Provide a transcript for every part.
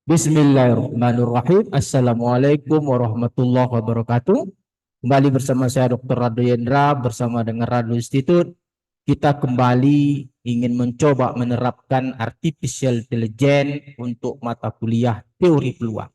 Bismillahirrahmanirrahim. Assalamualaikum warahmatullahi wabarakatuh. Kembali bersama saya Dr. Rado Yendra bersama dengan Rado Institute. Kita kembali ingin mencoba menerapkan artificial intelligence untuk mata kuliah teori peluang.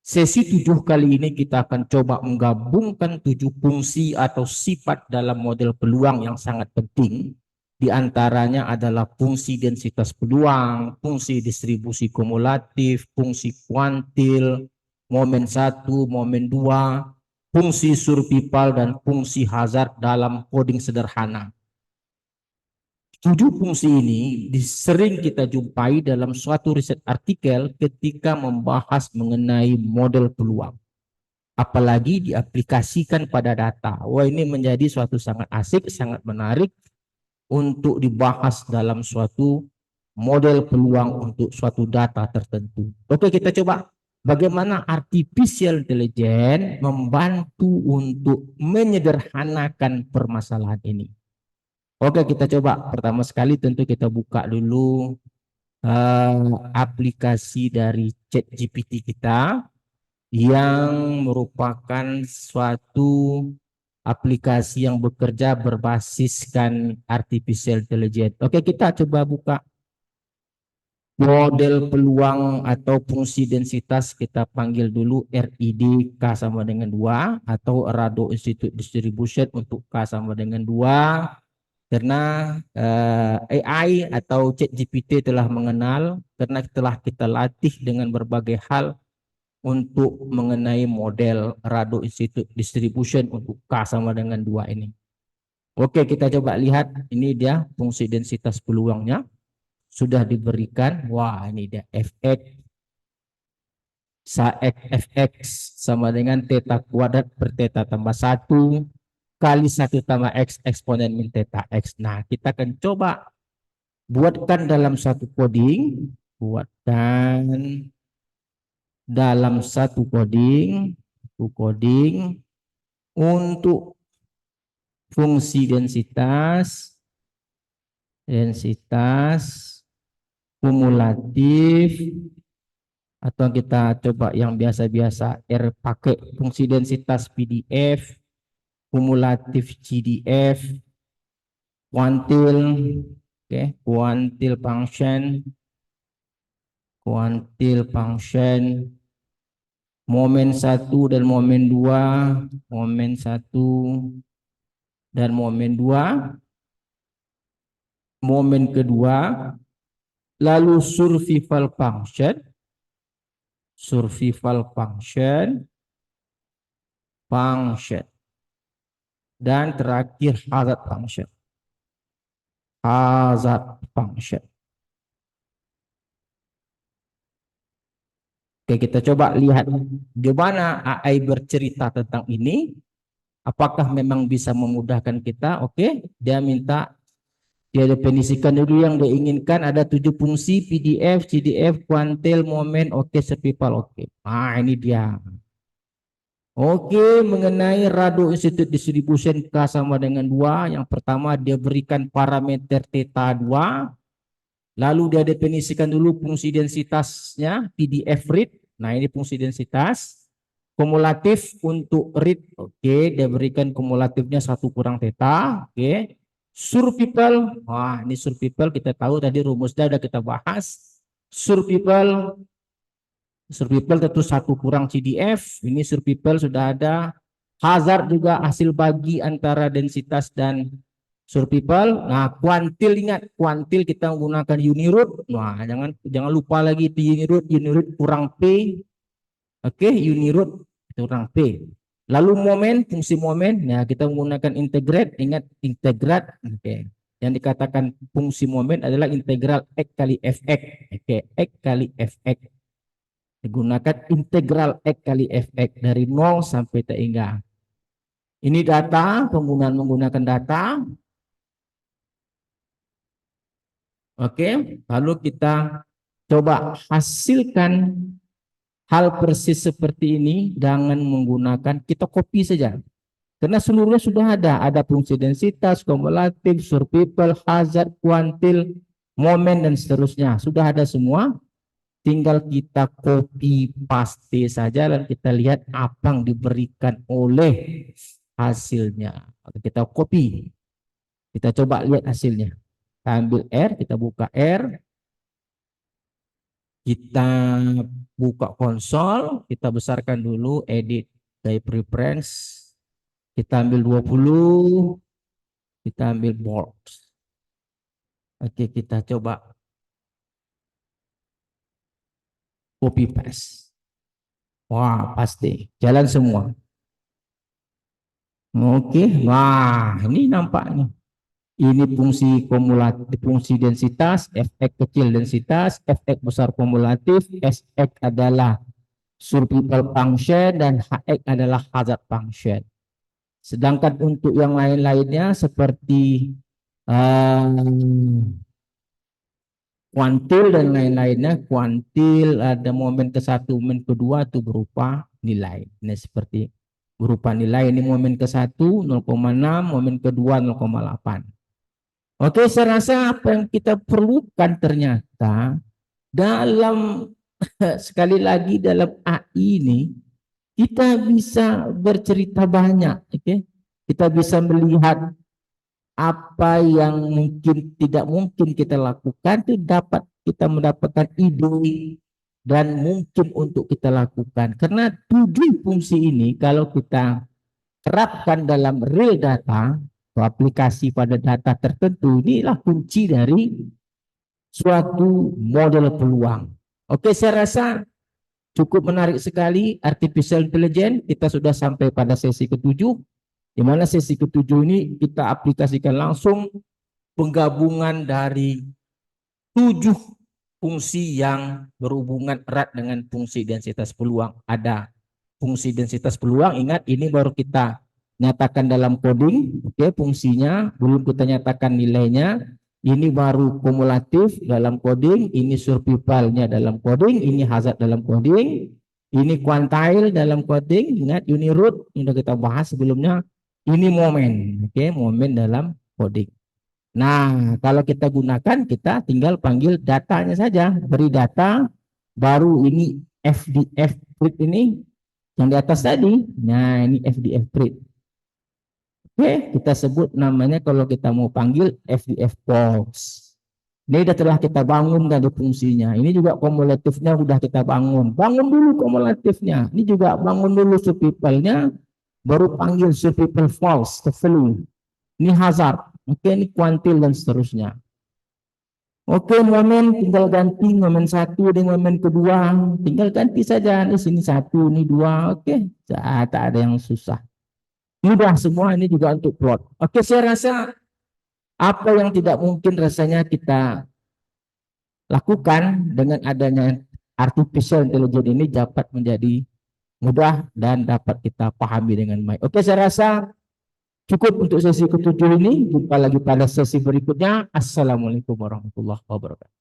Sesi 7 kali ini kita akan coba menggabungkan 7 fungsi atau sifat dalam model peluang yang sangat penting. Di antaranya adalah fungsi densitas peluang, fungsi distribusi kumulatif, fungsi kuantil, momen 1, momen 2, fungsi survival, dan fungsi hazard dalam coding sederhana. 7 fungsi ini sering kita jumpai dalam suatu riset artikel ketika membahas mengenai model peluang. Apalagi diaplikasikan pada data. Wah, ini menjadi suatu sangat asik, sangat menarik untuk dibahas dalam suatu model peluang untuk suatu data tertentu. Oke, kita coba bagaimana artificial intelligence membantu untuk menyederhanakan permasalahan ini. Oke, kita coba. Pertama sekali tentu kita buka dulu aplikasi dari ChatGPT kita yang merupakan suatu aplikasi yang bekerja berbasiskan artificial intelligence. Oke, kita coba buka model peluang atau fungsi densitas, kita panggil dulu RID K sama dengan 2 atau Rado Institute Distribution untuk K sama dengan 2 karena AI atau ChatGPT telah mengenal karena telah kita latih dengan berbagai hal untuk mengenai model Rado Institute Distribution untuk K sama dengan 2 ini. Oke, kita coba lihat. Ini dia fungsi densitas peluangnya. Sudah diberikan. Wah, ini dia fx. Fx sama dengan theta kuadrat per theta tambah 1 kali 1 tambah x eksponen min theta x. Nah, kita akan coba buatkan dalam satu coding. Buatkan dalam satu coding untuk fungsi densitas kumulatif, atau kita coba yang biasa-biasa R pakai fungsi densitas PDF, kumulatif GDF, kuantil, kuantil function, momen 1 dan momen 2, momen 1 dan momen 2, momen kedua, lalu survival function, dan terakhir hazard function. Oke, kita coba lihat gimana AI bercerita tentang ini. Apakah memang bisa memudahkan kita? Oke, dia definisikan dulu yang dia inginkan. Ada 7 fungsi: PDF, CDF, kuantil, momen, survival. Nah, ini dia. Oke, mengenai Rado Institute Distribution K sama dengan 2, yang pertama dia berikan parameter theta 2. Lalu dia definisikan dulu fungsi densitasnya, PDF read. Nah, ini fungsi densitas. Kumulatif untuk read. Oke, dia berikan kumulatifnya 1 kurang theta. Oke. Survival. Wah, ini survival kita tahu tadi rumusnya sudah kita bahas. Survival tentu 1 kurang CDF. Ini survival sudah ada. Hazard juga hasil bagi antara densitas dan survival. Nah, kuantil, ingat kuantil kita menggunakan uniroot. Nah, jangan lupa lagi itu uniroot kurang P. Oke, uniroot kurang P. Lalu momen, fungsi momen. Nah, kita menggunakan integrate. Ingat integrat. Oke. Yang dikatakan fungsi momen adalah integral X kali Fx. Oke, X kali Fx. Digunakan integral X kali Fx dari 0 sampai T hingga. Ini data, penggunaan menggunakan data. Oke, lalu kita coba hasilkan hal persis seperti ini dengan menggunakan, kita copy saja. Karena seluruhnya sudah ada fungsi densitas, kumulatif, survival, hazard, kuantil, momen, dan seterusnya. Sudah ada semua. tinggal kita copy paste saja dan kita lihat apa yang diberikan oleh hasilnya. Kita copy, kita coba lihat hasilnya. Kita ambil R, kita buka R, kita buka konsol, kita besarkan dulu, edit dari preference, kita ambil 20, kita ambil bold. Oke, kita coba copy paste. Wah, pasti jalan semua. Oke, wah ini nampaknya. Ini fungsi kumulatif, fungsi densitas, Fx kecil densitas, Fx besar kumulatif, Sx adalah survival function, dan Hx adalah hazard function. Sedangkan untuk yang lain-lainnya seperti kuantil dan lain-lainnya, kuantil ada momen ke-1, momen kedua itu berupa nilai. Ini seperti berupa nilai, ini momen ke-1 0,6, momen kedua 0,8. Oke, saya rasa apa yang kita perlukan ternyata dalam sekali lagi dalam AI ini kita bisa bercerita banyak, oke? Kita bisa melihat apa yang mungkin tidak mungkin kita lakukan itu dapat kita mendapatkan ide dan mungkin untuk kita lakukan. Karena 7 fungsi ini kalau kita terapkan dalam real data atau aplikasi pada data tertentu, inilah kunci dari suatu model peluang. Oke, saya rasa cukup menarik sekali artificial intelligence. Kita sudah sampai pada sesi ke-7, di mana sesi ke-7 ini kita aplikasikan langsung penggabungan dari 7 fungsi yang berhubungan erat dengan fungsi densitas peluang. Ada fungsi densitas peluang, ingat ini baru kita nyatakan dalam coding, oke, fungsinya belum kita nyatakan nilainya. Ini baru kumulatif dalam coding, ini survivalnya dalam coding, ini hazard dalam coding, ini quantile dalam coding, ingat unit root yang sudah kita bahas sebelumnya, ini momen, oke, momen dalam coding. Nah, kalau kita gunakan, kita tinggal panggil datanya saja, beri data, baru ini FDF print ini yang di atas tadi. Nah, ini FDF print. Oke, kita sebut namanya kalau kita mau panggil FDF pulse. Ini telah kita bangun dari fungsinya. Ini juga kumulatifnya sudah kita bangun. Bangun dulu kumulatifnya. Ini juga bangun dulu survivalnya, baru panggil survival false, value. Ini hazard. Oke, ini kuantil dan seterusnya. Oke, momen tinggal ganti momen 1 dengan momen kedua. Tinggal ganti saja. Di sini 1, ini 2. Oke, tak ada yang susah. Mudah semua, ini juga untuk plot. Oke, saya rasa apa yang tidak mungkin rasanya kita lakukan dengan adanya artificial intelligence ini dapat menjadi mudah dan dapat kita pahami dengan baik. Oke, saya rasa cukup untuk sesi ke-7 ini. Jumpa lagi pada sesi berikutnya. Assalamualaikum warahmatullahi wabarakatuh.